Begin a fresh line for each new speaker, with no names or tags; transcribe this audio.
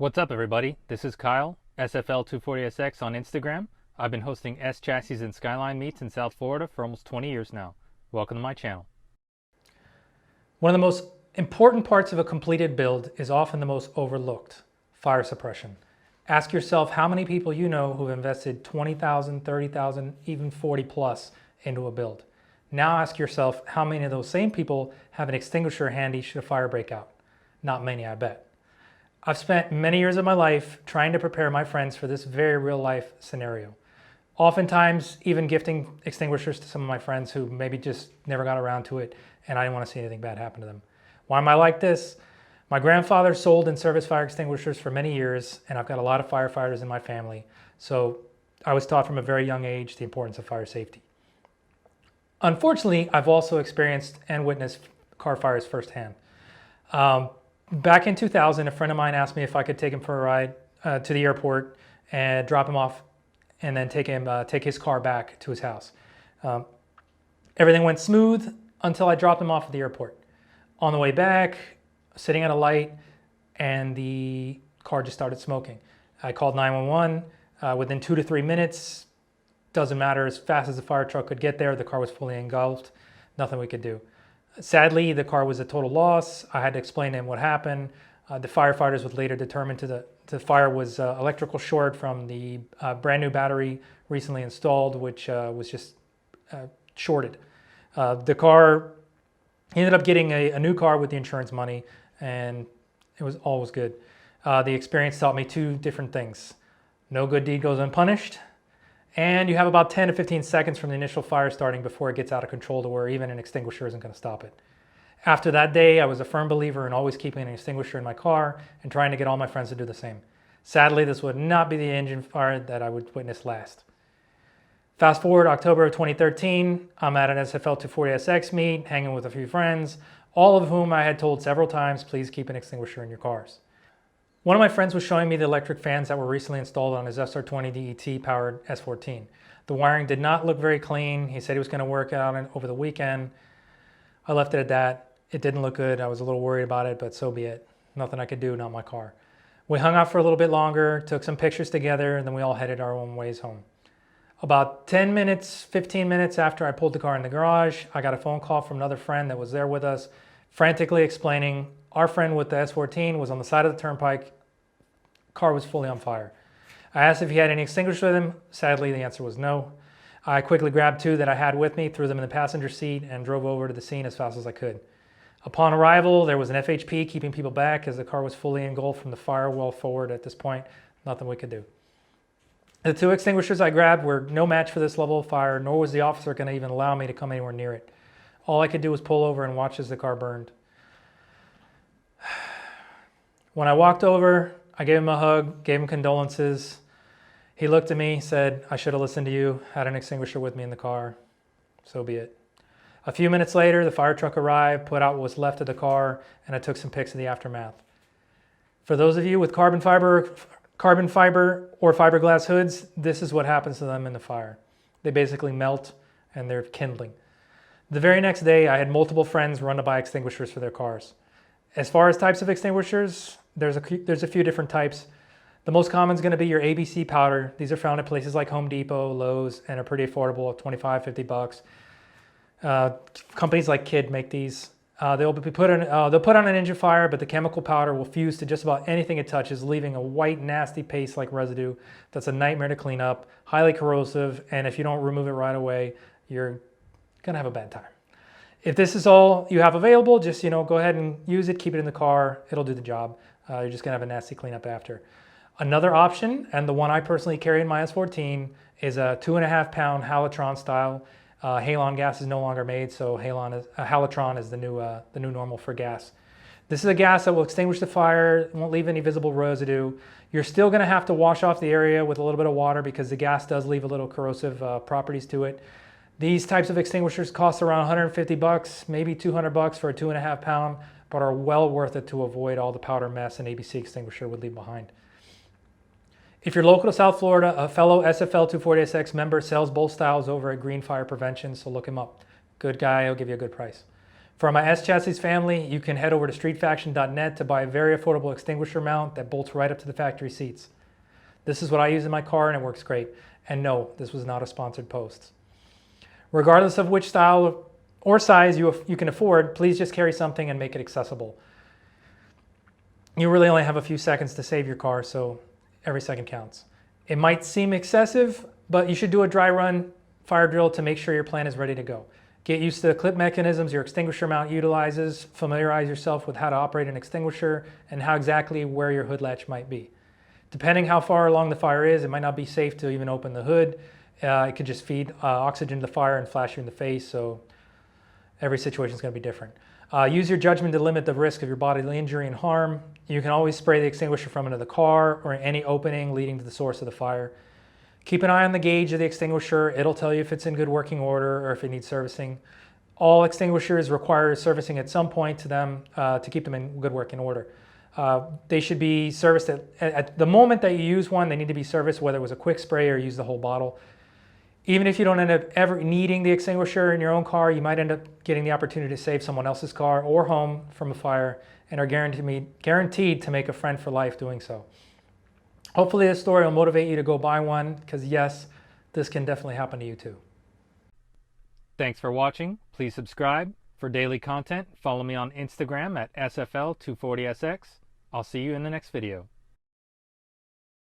What's up, everybody? This is Kyle, SFL240SX on Instagram. I've been hosting SChassis and Skyline meets in South Florida for almost 20 years now. Welcome to my channel.
One of the most important parts of a completed build is often the most overlooked: fire suppression. Ask yourself how many people you know who've invested $20,000, $30,000, even 40 plus into a build. Now ask yourself how many of those same people have an extinguisher handy should a fire break out. Not many, I bet. I've spent many years of my life trying to prepare my friends for this very real life scenario. Oftentimes even gifting extinguishers to some of my friends who maybe just never got around to it, and I didn't want to see anything bad happen to them. Why am I like this? My grandfather sold and serviced fire extinguishers for many years, and I've got a lot of firefighters in my family. So I was taught from a very young age the importance of fire safety. Unfortunately, I've also experienced and witnessed car fires firsthand. Back in 2000, a friend of mine asked me if I could take him for a ride to the airport and drop him off and then take his car back to his house. Everything went smooth until I dropped him off at the airport. On the way back, sitting at a light, and the car just started smoking. I called 911. Within 2 to 3 minutes, doesn't matter, as fast as the fire truck could get there, the car was fully engulfed. Nothing we could do. Sadly, the car was a total loss. I had to explain to him what happened. The firefighters would later determine the fire was electrical short from the brand new battery recently installed, which was just shorted. The car, he ended up getting a new car with the insurance money, and it was always good. The experience taught me two different things: no good deed goes unpunished, and you have about 10 to 15 seconds from the initial fire starting before it gets out of control to where even an extinguisher isn't going to stop it. After that day, I was a firm believer in always keeping an extinguisher in my car and trying to get all my friends to do the same. Sadly, this would not be the engine fire that I would witness last. Fast forward October of 2013, I'm at an SFL240SX meet, hanging with a few friends, all of whom I had told several times, please keep an extinguisher in your cars. One of my friends was showing me the electric fans that were recently installed on his SR20 DET powered S14. The wiring did not look very clean. He said he was going to work out over the weekend. I left it at that. It didn't look good. I was a little worried about it, but so be it. Nothing I could do, not my car. We hung out for a little bit longer, took some pictures together, and then we all headed our own ways home. About 10 minutes, 15 minutes after I pulled the car in the garage, I got a phone call from another friend that was there with us, frantically explaining our friend with the S14 was on the side of the turnpike. Car was fully on fire. I asked if he had any extinguishers with him. Sadly, the answer was no. I quickly grabbed two that I had with me, threw them in the passenger seat, and drove over to the scene as fast as I could. Upon arrival, there was an FHP keeping people back as the car was fully engulfed from the fire well forward at this point. Nothing we could do. The two extinguishers I grabbed were no match for this level of fire, nor was the officer going to even allow me to come anywhere near it. All I could do was pull over and watch as the car burned. When I walked over, I gave him a hug, gave him condolences. He looked at me, said, I should have listened to you, had an extinguisher with me in the car. So be it. A few minutes later, the fire truck arrived, put out what was left of the car, and I took some pics of the aftermath. For those of you with carbon fiber or fiberglass hoods, this is what happens to them in the fire. They basically melt and they're kindling. The very next day, I had multiple friends run to buy extinguishers for their cars. As far as types of extinguishers, there's a few different types. The most common is going to be your ABC powder. These are found at places like Home Depot, Lowe's, and are pretty affordable at 25, 50 bucks. Companies like Kidd make these. They'll put on an engine fire, but the chemical powder will fuse to just about anything it touches, leaving a white, nasty paste-like residue that's a nightmare to clean up, highly corrosive, and if you don't remove it right away, you're gonna have a bad time. If this is all you have available, just go ahead and use it, keep it in the car, it'll do the job. You're just gonna have a nasty cleanup after. Another option, and the one I personally carry in my S14, is a 2.5 pound Halotron style. Halon gas is no longer made, so Halotron is the new normal for gas. This is a gas that will extinguish the fire, won't leave any visible residue. You're still gonna have to wash off the area with a little bit of water because the gas does leave a little corrosive properties to it. These types of extinguishers cost around 150 bucks, maybe 200 bucks for a 2.5 pound, but are well worth it to avoid all the powder mess an ABC extinguisher would leave behind. If you're local to South Florida, a fellow SFL240SX member sells both styles over at Green Fire Prevention, so look him up. Good guy, he'll give you a good price. For my SChassis family, you can head over to streetfaction.net to buy a very affordable extinguisher mount that bolts right up to the factory seats. This is what I use in my car and it works great. And no, this was not a sponsored post. Regardless of which style or size you can afford, please just carry something and make it accessible. You really only have a few seconds to save your car, so every second counts. It might seem excessive, but you should do a dry run fire drill to make sure your plan is ready to go. Get used to the clip mechanisms your extinguisher mount utilizes, familiarize yourself with how to operate an extinguisher and how exactly where your hood latch might be. Depending how far along the fire is, it might not be safe to even open the hood. It could just feed oxygen to the fire and flash you in the face, so every situation is going to be different. Use your judgment to limit the risk of your bodily injury and harm. You can always spray the extinguisher from into the car or any opening leading to the source of the fire. Keep an eye on the gauge of the extinguisher. It'll tell you if it's in good working order or if it needs servicing. All extinguishers require servicing at some point to them to keep them in good working order. They should be serviced at the moment that you use one. They need to be serviced, whether it was a quick spray or use the whole bottle. Even if you don't end up ever needing the extinguisher in your own car, you might end up getting the opportunity to save someone else's car or home from a fire and are guaranteed to make a friend for life doing so. Hopefully this story will motivate you to go buy one, because yes, this can definitely happen to you too.
Thanks for watching. Please subscribe. For daily content, follow me on Instagram at SFL240SX. I'll see you in the next video.